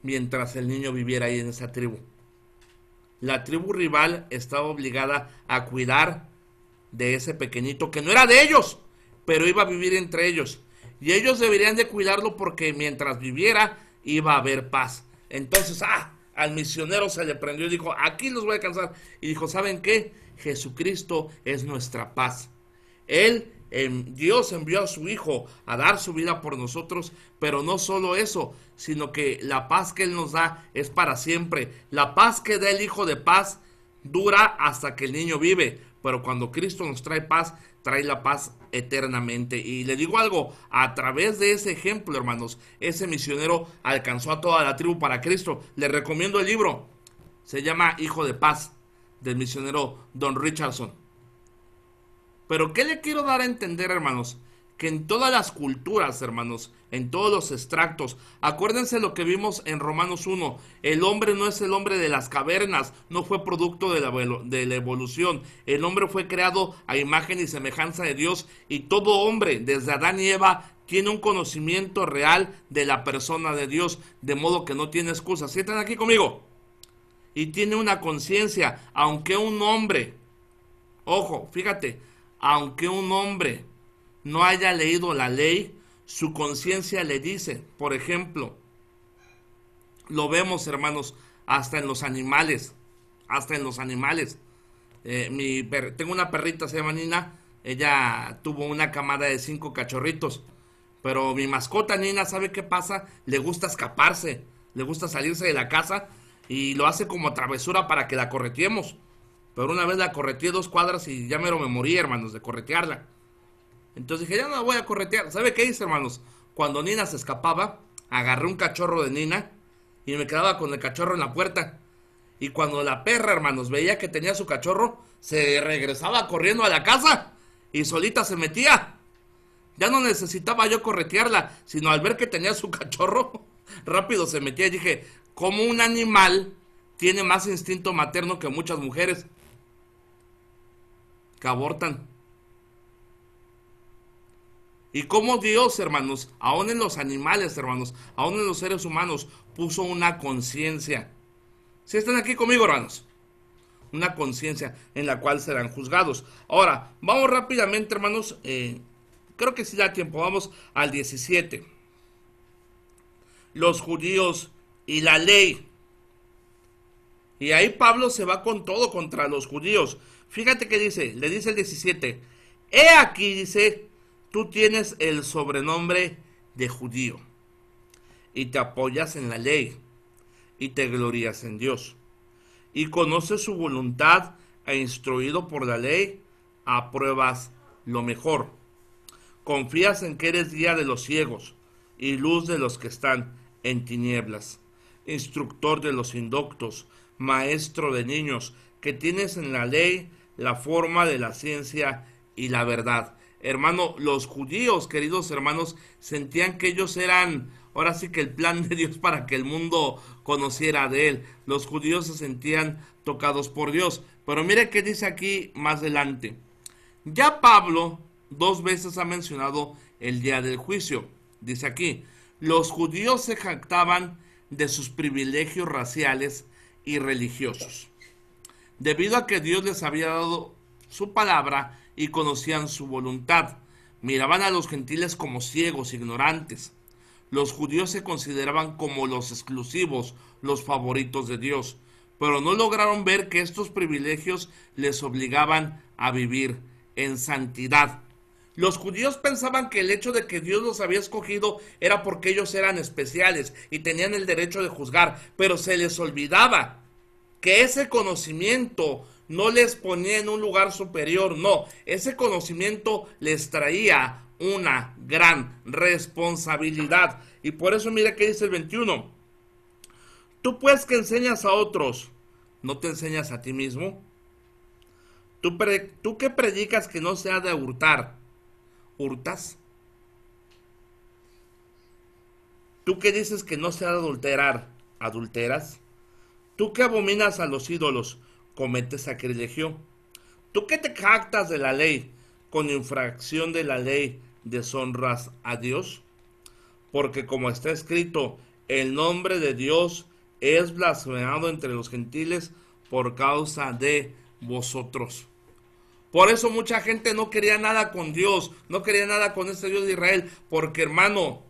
mientras el niño viviera ahí en esa tribu? La tribu rival estaba obligada a cuidar de ese pequeñito que no era de ellos, pero iba a vivir entre ellos. Y ellos deberían de cuidarlo porque mientras viviera iba a haber paz. Entonces, al misionero se le prendió y dijo: aquí los voy a alcanzar. Y dijo: ¿saben qué? Jesucristo es nuestra paz. Dios envió a su Hijo a dar su vida por nosotros, pero no solo eso, sino que la paz que Él nos da es para siempre. La paz que da el Hijo de Paz dura hasta que el niño vive, pero cuando Cristo nos trae paz, trae la paz eternamente. Y le digo algo, a través de ese ejemplo, hermanos, ese misionero alcanzó a toda la tribu para Cristo. Le recomiendo el libro, se llama Hijo de Paz, del misionero Don Richardson. Pero ¿qué le quiero dar a entender, hermanos? Que en todas las culturas, hermanos, en todos los extractos, acuérdense lo que vimos en Romanos 1, el hombre no es el hombre de las cavernas, no fue producto de la evolución, el hombre fue creado a imagen y semejanza de Dios, y todo hombre, desde Adán y Eva, tiene un conocimiento real de la persona de Dios, de modo que no tiene excusa. ¿Sí están aquí conmigo? Y tiene una conciencia, aunque un hombre, ojo, fíjate, aunque un hombre no haya leído la ley, su conciencia le dice. Por ejemplo, lo vemos, hermanos, hasta en los animales, tengo una perrita, se llama Nina. Ella tuvo una camada de 5 cachorritos, pero mi mascota Nina, ¿sabe qué pasa? Le gusta escaparse, le gusta salirse de la casa, y lo hace como travesura para que la correteemos. Pero una vez la correteé 2 cuadras y ya mero me morí, hermanos, de corretearla. Entonces dije, ya no la voy a corretear. ¿Sabe qué hice, hermanos? Cuando Nina se escapaba, agarré un cachorro de Nina y me quedaba con el cachorro en la puerta. Y cuando la perra, hermanos, veía que tenía su cachorro, se regresaba corriendo a la casa y solita se metía. Ya no necesitaba yo corretearla, sino al ver que tenía su cachorro, rápido se metía. Y dije, ¿cómo un animal tiene más instinto materno que muchas mujeres que abortan? Y cómo Dios, hermanos, aún en los animales, hermanos, aún en los seres humanos, puso una conciencia. ¿Sí están aquí conmigo, hermanos? Una conciencia en la cual serán juzgados. Ahora, vamos rápidamente, hermanos, creo que sí da tiempo, vamos al 17. Los judíos y la ley. Y ahí Pablo se va con todo contra los judíos. Fíjate que dice, le dice el 17, he aquí, dice, tú tienes el sobrenombre de judío y te apoyas en la ley y te glorías en Dios y conoces su voluntad e instruido por la ley apruebas lo mejor. Confías en que eres guía de los ciegos y luz de los que están en tinieblas, instructor de los indoctos, maestro de niños, que tienes en la ley la forma de la ciencia y la verdad. Hermano, los judíos, queridos hermanos, sentían que ellos eran, ahora sí que el plan de Dios para que el mundo conociera de él. Los judíos se sentían tocados por Dios. Pero mire qué dice aquí más adelante. Ya Pablo 2 veces ha mencionado el día del juicio. Dice aquí, los judíos se jactaban de sus privilegios raciales y religiosos, debido a que Dios les había dado su palabra y conocían su voluntad. Miraban a los gentiles como ciegos, ignorantes. Los judíos se consideraban como los exclusivos, los favoritos de Dios, pero no lograron ver que estos privilegios les obligaban a vivir en santidad. Los judíos pensaban que el hecho de que Dios los había escogido era porque ellos eran especiales y tenían el derecho de juzgar, pero se les olvidaba que ese conocimiento no les ponía en un lugar superior, no, ese conocimiento les traía una gran responsabilidad. Y por eso mira que dice el 21, tú pues que enseñas a otros, ¿no te enseñas a ti mismo? Tú que predicas que no se ha de hurtar, ¿hurtas? Tú que dices que no se ha de adulterar, ¿adulteras? Tú que abominas a los ídolos, cometes sacrilegio. Tú que te jactas de la ley, con infracción de la ley deshonras a Dios. Porque como está escrito, el nombre de Dios es blasfemado entre los gentiles por causa de vosotros. Por eso mucha gente no quería nada con Dios, no quería nada con este Dios de Israel, porque hermano,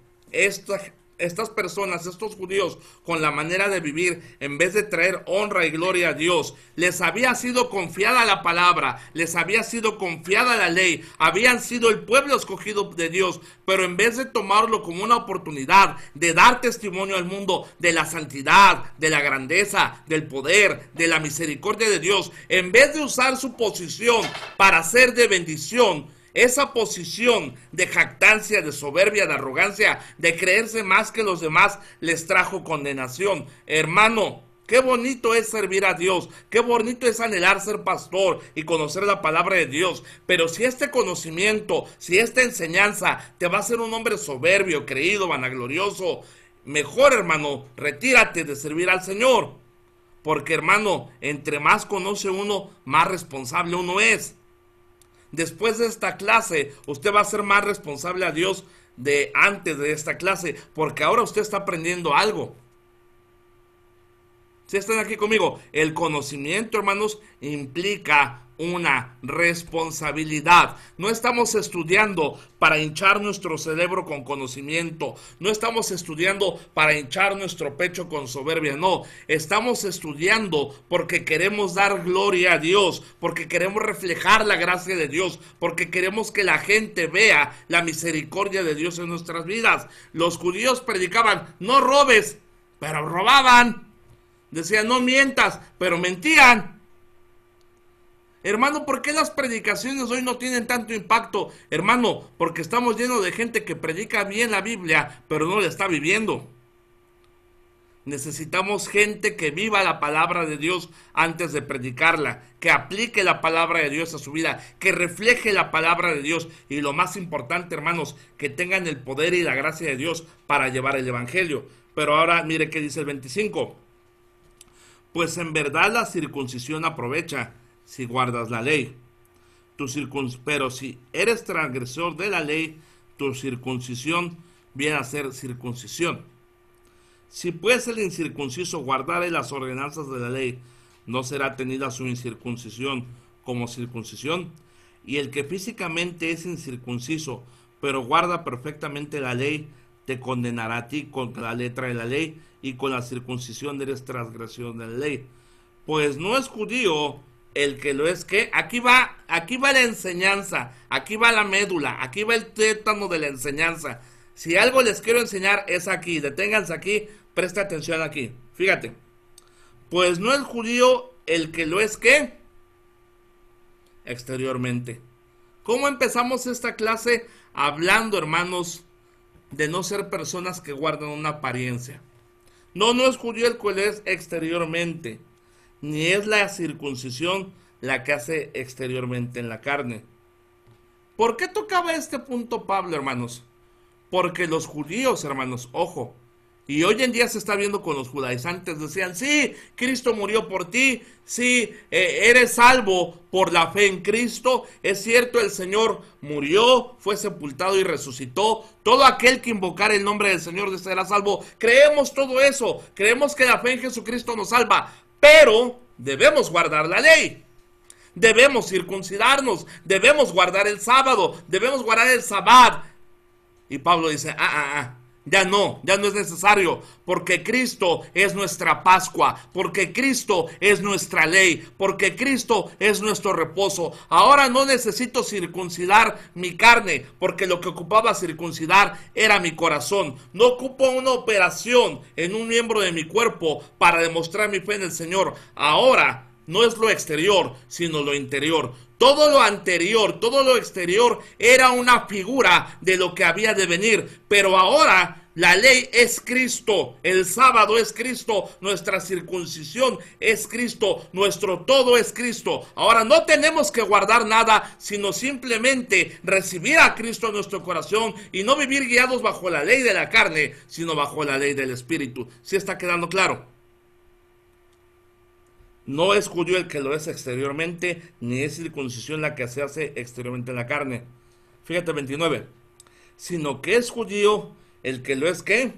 estas personas, estos judíos, con la manera de vivir, en vez de traer honra y gloria a Dios, les había sido confiada la palabra, les había sido confiada la ley, habían sido el pueblo escogido de Dios, pero en vez de tomarlo como una oportunidad de dar testimonio al mundo de la santidad, de la grandeza, del poder, de la misericordia de Dios, en vez de usar su posición para ser de bendición, esa posición de jactancia, de soberbia, de arrogancia, de creerse más que los demás, les trajo condenación. Hermano, qué bonito es servir a Dios, qué bonito es anhelar ser pastor y conocer la palabra de Dios, pero si este conocimiento, si esta enseñanza te va a hacer un hombre soberbio, creído, vanaglorioso, mejor, hermano, retírate de servir al Señor, porque, hermano, entre más conoce uno, más responsable uno es. Después de esta clase, usted va a ser más responsable a Dios de antes de esta clase, porque ahora usted está aprendiendo algo. Si están aquí conmigo, el conocimiento, hermanos, implica una responsabilidad. No estamos estudiando para hinchar nuestro cerebro con conocimiento. No estamos estudiando para hinchar nuestro pecho con soberbia. No, estamos estudiando porque queremos dar gloria a Dios, porque queremos reflejar la gracia de Dios, porque queremos que la gente vea la misericordia de Dios en nuestras vidas. Los judíos predicaban, no robes, pero robaban. Decían, no mientas, pero mentían. Hermano, ¿por qué las predicaciones hoy no tienen tanto impacto? Hermano, porque estamos llenos de gente que predica bien la Biblia, pero no la está viviendo. Necesitamos gente que viva la palabra de Dios antes de predicarla, que aplique la palabra de Dios a su vida, que refleje la palabra de Dios. Y lo más importante, hermanos, que tengan el poder y la gracia de Dios para llevar el evangelio. Pero ahora mire qué dice el 25. Pues en verdad la circuncisión aprovecha si guardas la ley. Pero si eres transgresor de la ley, tu circuncisión viene a ser circuncisión. Si pues el incircunciso guardare las ordenanzas de la ley, ¿no será tenida su incircuncisión como circuncisión? Y el que físicamente es incircunciso, pero guarda perfectamente la ley, te condenará a ti con la letra de la ley, y con la circuncisión eres transgresión de la ley. Pues no es judío el que lo es que. Aquí va la enseñanza, aquí va la médula, aquí va el tétano de la enseñanza. Si algo les quiero enseñar es aquí, deténganse aquí, presta atención aquí. Fíjate, pues no es judío el que lo es que exteriormente. ¿Cómo empezamos esta clase? Hablando, hermanos, de no ser personas que guardan una apariencia. No es judío el cual es exteriormente, ni es la circuncisión la que hace exteriormente en la carne. ¿Por qué tocaba este punto Pablo, hermanos? Porque los judíos, hermanos, ojo, y hoy en día se está viendo con los judaizantes, decían, sí, Cristo murió por ti, sí, eres salvo por la fe en Cristo, es cierto, el Señor murió, fue sepultado y resucitó, todo aquel que invocara el nombre del Señor será salvo. Creemos todo eso, creemos que la fe en Jesucristo nos salva, pero debemos guardar la ley. Debemos circuncidarnos, debemos guardar el sábado, debemos guardar el sabbat. Y Pablo dice, ya no es necesario, porque Cristo es nuestra Pascua, porque Cristo es nuestra ley, porque Cristo es nuestro reposo. Ahora no necesito circuncidar mi carne, porque lo que ocupaba circuncidar era mi corazón. No ocupo una operación en un miembro de mi cuerpo para demostrar mi fe en el Señor. Ahora no es lo exterior, sino lo interior. Todo lo anterior, todo lo exterior era una figura de lo que había de venir, pero ahora la ley es Cristo, el sábado es Cristo, nuestra circuncisión es Cristo, nuestro todo es Cristo. Ahora no tenemos que guardar nada, sino simplemente recibir a Cristo en nuestro corazón y no vivir guiados bajo la ley de la carne, sino bajo la ley del Espíritu. ¿Sí está quedando claro? No es judío el que lo es exteriormente, ni es circuncisión la que se hace exteriormente en la carne. Fíjate 29. Sino que es judío el que lo es ¿qué?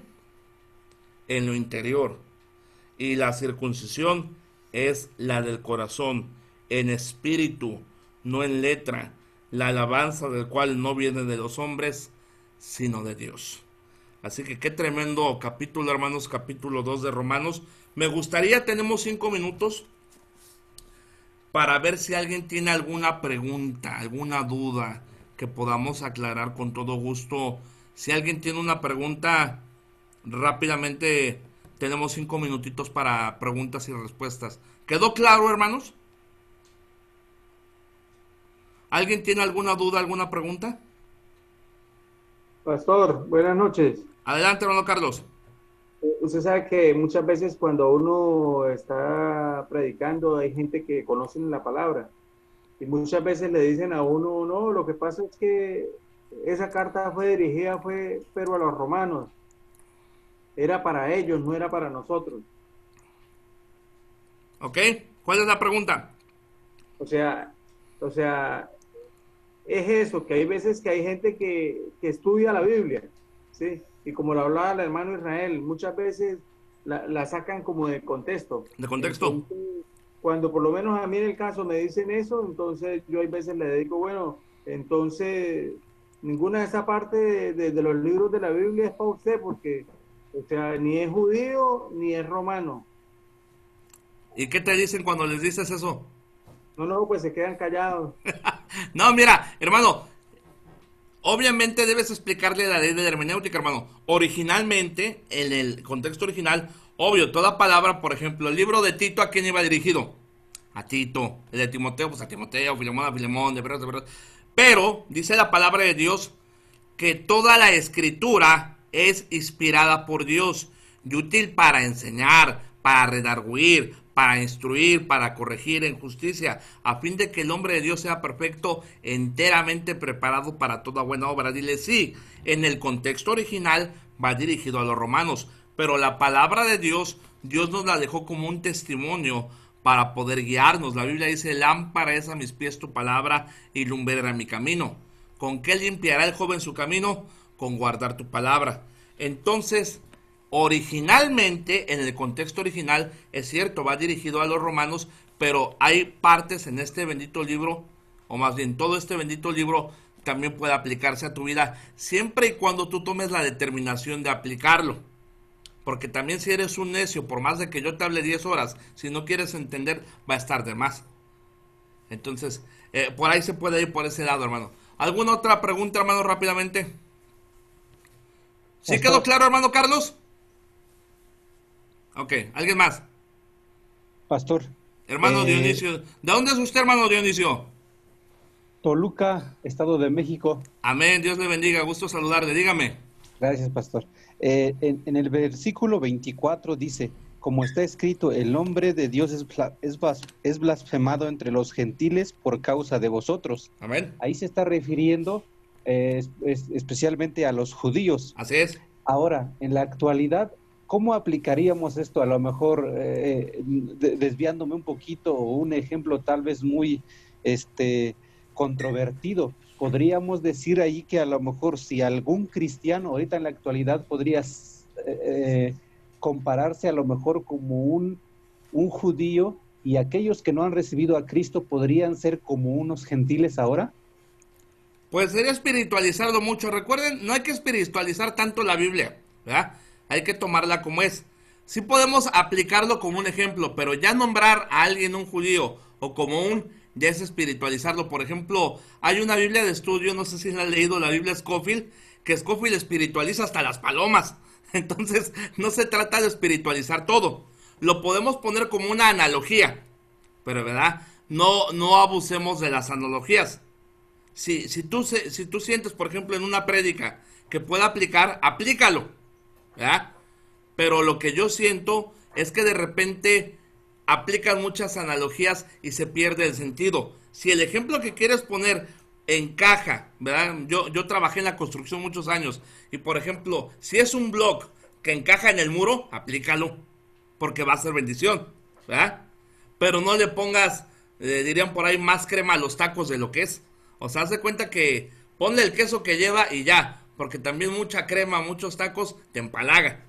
En lo interior. Y la circuncisión es la del corazón, en espíritu, no en letra, la alabanza del cual no viene de los hombres, sino de Dios. Así que qué tremendo capítulo, hermanos, capítulo 2 de Romanos. Me gustaría, tenemos 5 minutos para ver si alguien tiene alguna pregunta, alguna duda que podamos aclarar con todo gusto. Si alguien tiene una pregunta, rápidamente tenemos 5 minutitos para preguntas y respuestas. ¿Quedó claro, hermanos? ¿Alguien tiene alguna duda, alguna pregunta? Pastor, buenas noches. Adelante, hermano Carlos. Usted sabe que muchas veces cuando uno está predicando hay gente que conoce la palabra y muchas veces le dicen a uno, no, lo que pasa es que esa carta fue dirigida, pero a los romanos. Era para ellos, no era para nosotros. Ok, ¿cuál es la pregunta? O sea, es eso, que hay veces que hay gente que estudia la Biblia, ¿sí? Y como lo hablaba el hermano Israel, muchas veces la sacan como de contexto. ¿De contexto? Entonces, cuando por lo menos a mí en el caso me dicen eso, entonces yo hay veces le digo, bueno, entonces ninguna de esa parte de los libros de la Biblia es para usted, porque, o sea, ni es judío ni es romano. ¿Y qué te dicen cuando les dices eso? No, pues se quedan callados. No, mira, hermano, obviamente debes explicarle la ley de la hermenéutica, hermano. Originalmente, en el contexto original, obvio, toda palabra, por ejemplo, el libro de Tito, ¿a quién iba dirigido? A Tito. El de Timoteo, pues a Timoteo, Filemón a Filemón, de verdad. Pero, dice la palabra de Dios, que toda la escritura es inspirada por Dios y útil para enseñar, para redarguir, para instruir, para corregir en justicia, a fin de que el hombre de Dios sea perfecto, enteramente preparado para toda buena obra. Dile, sí, en el contexto original va dirigido a los romanos, pero la palabra de Dios, Dios nos la dejó como un testimonio para poder guiarnos. La Biblia dice, lámpara es a mis pies tu palabra y lumbrera mi camino. ¿Con qué limpiará el joven su camino? Con guardar tu palabra. Entonces, originalmente, en el contexto original, es cierto, va dirigido a los romanos, pero hay partes en este bendito libro, o más bien todo este bendito libro, también puede aplicarse a tu vida, siempre y cuando tú tomes la determinación de aplicarlo. Porque también si eres un necio, por más de que yo te hable 10 horas, si no quieres entender, va a estar de más. Entonces, por ahí se puede ir por ese lado, hermano. ¿Alguna otra pregunta, hermano, rápidamente? ¿Sí quedó claro, hermano Carlos? Ok, ¿alguien más? Pastor. Hermano Dionisio. ¿De dónde es usted, hermano Dionisio? Toluca, Estado de México. Amén, Dios le bendiga, gusto saludarle, dígame. Gracias, pastor. En el versículo 24 dice, como está escrito, el nombre de Dios es blasfemado entre los gentiles por causa de vosotros. Amén. Ahí se está refiriendo especialmente a los judíos. Así es. Ahora, en la actualidad, ¿cómo aplicaríamos esto? A lo mejor desviándome un poquito, un ejemplo tal vez muy controvertido. Podríamos decir ahí que a lo mejor si algún cristiano ahorita en la actualidad podría compararse a lo mejor como un judío, y aquellos que no han recibido a Cristo podrían ser como unos gentiles ahora. Pues sería espiritualizarlo mucho. Recuerden, no hay que espiritualizar tanto la Biblia, ¿verdad? Hay que tomarla como es. Sí podemos aplicarlo como un ejemplo, pero ya nombrar a alguien un judío o como ya es espiritualizarlo. Por ejemplo, hay una Biblia de estudio, no sé si la han leído, la Biblia Scofield, que Scofield espiritualiza hasta las palomas. Entonces, no se trata de espiritualizar todo. Lo podemos poner como una analogía, pero ¿verdad? No abusemos de las analogías. Si tú sientes, por ejemplo, en una prédica que pueda aplicar, aplícalo, ¿verdad? Pero lo que yo siento es que de repente aplican muchas analogías y se pierde el sentido. Si el ejemplo que quieres poner encaja, ¿verdad? Yo trabajé en la construcción muchos años y, por ejemplo, si es un block que encaja en el muro, aplícalo, porque va a ser bendición, ¿verdad? Pero no le pongas, dirían por ahí, más crema a los tacos de lo que es. O sea, haz de cuenta que ponle el queso que lleva y ya, porque también mucha crema, muchos tacos te empalaga.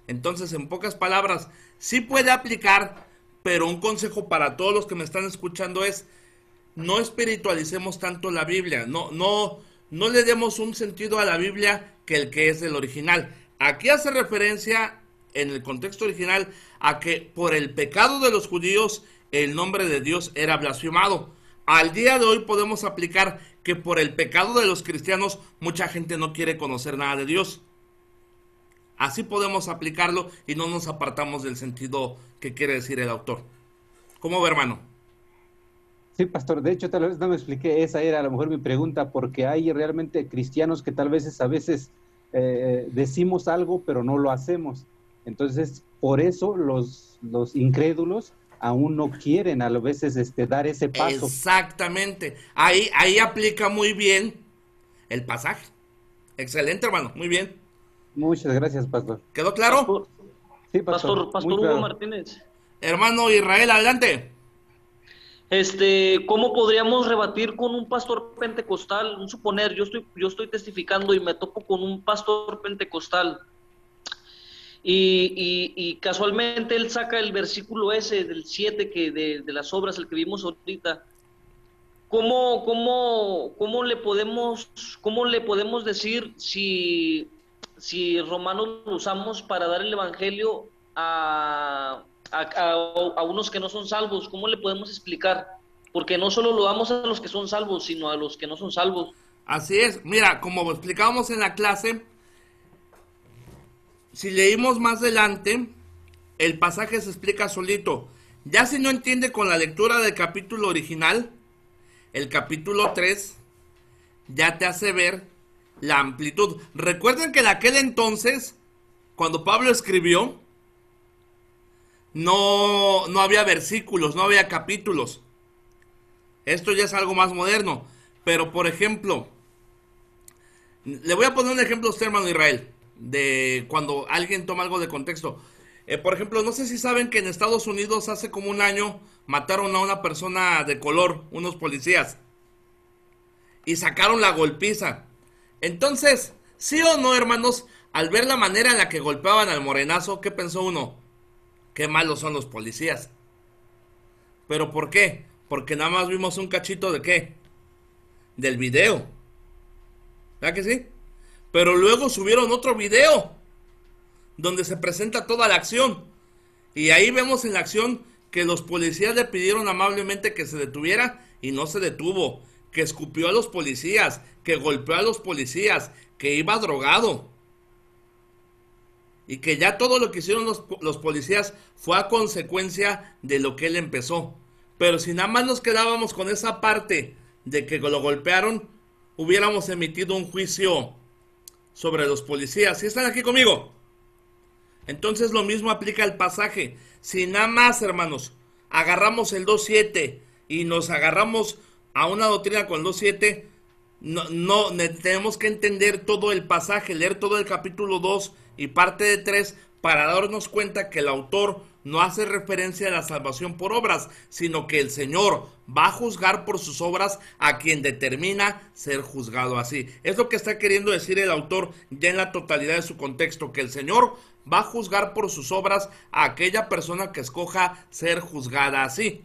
Entonces, en pocas palabras, sí puede aplicar, pero un consejo para todos los que me están escuchando es, no espiritualicemos tanto la Biblia, no le demos un sentido a la Biblia que el que es el original. aquí hace referencia en el contexto original a que por el pecado de los judíos el nombre de Dios era blasfemado. Al día de hoy podemos aplicar que por el pecado de los cristianos mucha gente no quiere conocer nada de Dios. Así podemos aplicarlo y no nos apartamos del sentido que quiere decir el autor. ¿Cómo ve, hermano? Sí, pastor, de hecho tal vez no me expliqué, esa era a lo mejor mi pregunta, porque hay realmente cristianos que tal vez a veces decimos algo pero no lo hacemos. Entonces, por eso los incrédulos aún no quieren a veces dar ese paso. Exactamente, ahí aplica muy bien el pasaje. Excelente, hermano, muy bien. Muchas gracias, pastor. ¿Quedó claro? Sí, pastor. Pastor Hugo claro. Martínez. Hermano Israel, adelante. ¿Cómo podríamos rebatir con un pastor pentecostal? Un suponer, yo estoy testificando y me topo con un pastor pentecostal y casualmente él saca el versículo ese del 7 que de las obras, el que vimos ahorita. ¿Cómo le podemos decir si Romanos lo usamos para dar el evangelio a unos que no son salvos? ¿Cómo le podemos explicar? Porque no solo lo damos a los que son salvos, sino a los que no son salvos. Así es, mira, como explicábamos en la clase, si leímos más adelante, el pasaje se explica solito. Ya si no entiende con la lectura del capítulo original, el capítulo 3 ya te hace ver la amplitud. Recuerden que en aquel entonces, cuando Pablo escribió, no había versículos, no había capítulos. Esto ya es algo más moderno. Pero, por ejemplo, le voy a poner un ejemplo a usted, hermano Israel, de cuando alguien toma algo de contexto. Por ejemplo, no sé si saben que en Estados Unidos hace como un año mataron a una persona de color, unos policías, y sacaron la golpiza. Entonces, ¿sí o no, hermanos? Al ver la manera en la que golpeaban al morenazo, ¿qué pensó uno? Qué malos son los policías. ¿Pero por qué? Porque nada más vimos un cachito de ¿qué? Del video. ¿Verdad que sí? Pero luego subieron otro video donde se presenta toda la acción. Y ahí vemos en la acción que los policías le pidieron amablemente que se detuviera y no se detuvo. Que escupió a los policías, que golpeó a los policías, que iba drogado. Y que ya todo lo que hicieron los policías fue a consecuencia de lo que él empezó. Pero si nada más nos quedábamos con esa parte de que lo golpearon, hubiéramos emitido un juicio sobre los policías. ¿Sí están aquí conmigo? Entonces lo mismo aplica al pasaje. Si nada más, hermanos, agarramos el 2.7 y nos agarramos a una doctrina con el 2.7, no tenemos que entender todo el pasaje, leer todo el capítulo 2 y parte de 3 para darnos cuenta que el autor no hace referencia a la salvación por obras, sino que el Señor va a juzgar por sus obras a quien determina ser juzgado así. Es lo que está queriendo decir el autor ya en la totalidad de su contexto, que el Señor va a juzgar por sus obras a aquella persona que escoja ser juzgada así.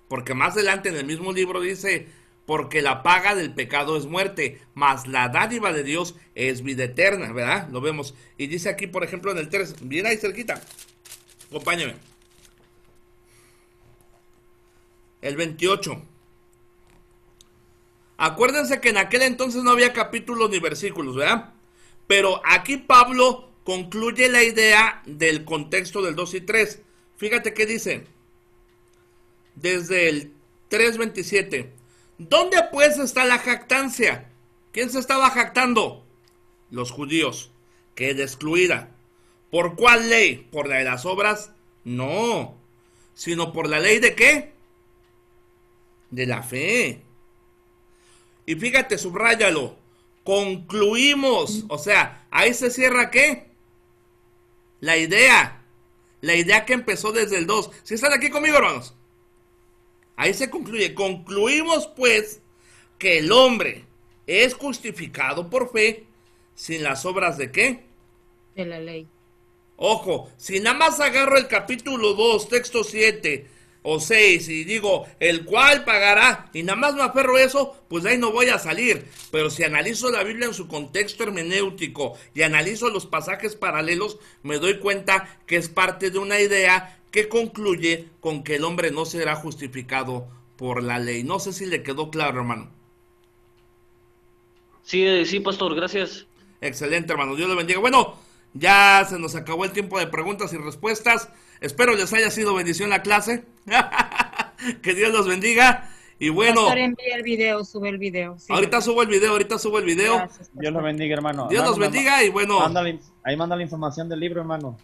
Porque más adelante en el mismo libro dice: porque la paga del pecado es muerte, mas la dádiva de Dios es vida eterna, ¿verdad? Lo vemos. Y dice aquí, por ejemplo, en el 3, bien ahí cerquita, acompáñame. El 28. Acuérdense que en aquel entonces no había capítulos ni versículos, ¿verdad? Pero aquí Pablo concluye la idea del contexto del 2 y 3. Fíjate qué dice. Desde el 3:27. ¿Dónde pues está la jactancia? ¿Quién se estaba jactando? Los judíos. Queda excluida. ¿Por cuál ley? ¿Por la de las obras? No. Sino por la ley de ¿qué? De la fe. Y fíjate, subráyalo. Concluimos. O sea, ahí se cierra ¿qué? La idea. La idea que empezó desde el 2. ¿Sí están aquí conmigo, hermanos? Ahí se concluye. Concluimos pues que el hombre es justificado por fe sin las obras de ¿qué? De la ley. Ojo, si nada más agarro el capítulo 2, texto 7, o 6 y digo, el cual pagará, y nada más me aferro a eso, pues de ahí no voy a salir. Pero si analizo la Biblia en su contexto hermenéutico y analizo los pasajes paralelos, me doy cuenta que es parte de una idea que concluye con que el hombre no será justificado por la ley. No sé si le quedó claro, hermano. Sí, pastor, gracias. Excelente, hermano, Dios le bendiga. Bueno, ya se nos acabó el tiempo de preguntas y respuestas. Espero les haya sido bendición la clase. Que Dios los bendiga. Y bueno, envía el video, sube el video. Sí, ahorita subo el video. Gracias, Dios los bendiga, hermano. Dios los bendiga y bueno. Ahí manda la información del libro, hermano.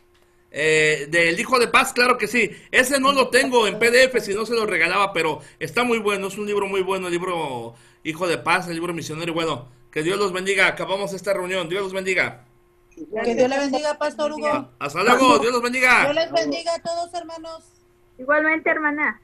Del Hijo de Paz, claro que sí. Ese no lo tengo en PDF, si no se lo regalaba, pero está muy bueno, es un libro muy bueno, el libro Hijo de Paz, el libro misionero. Bueno, que Dios los bendiga. Acabamos esta reunión. Dios los bendiga. Que Dios le bendiga, Pastor Hugo. Hasta luego. Dios los bendiga. Dios les bendiga a todos, hermanos. Igualmente, hermana.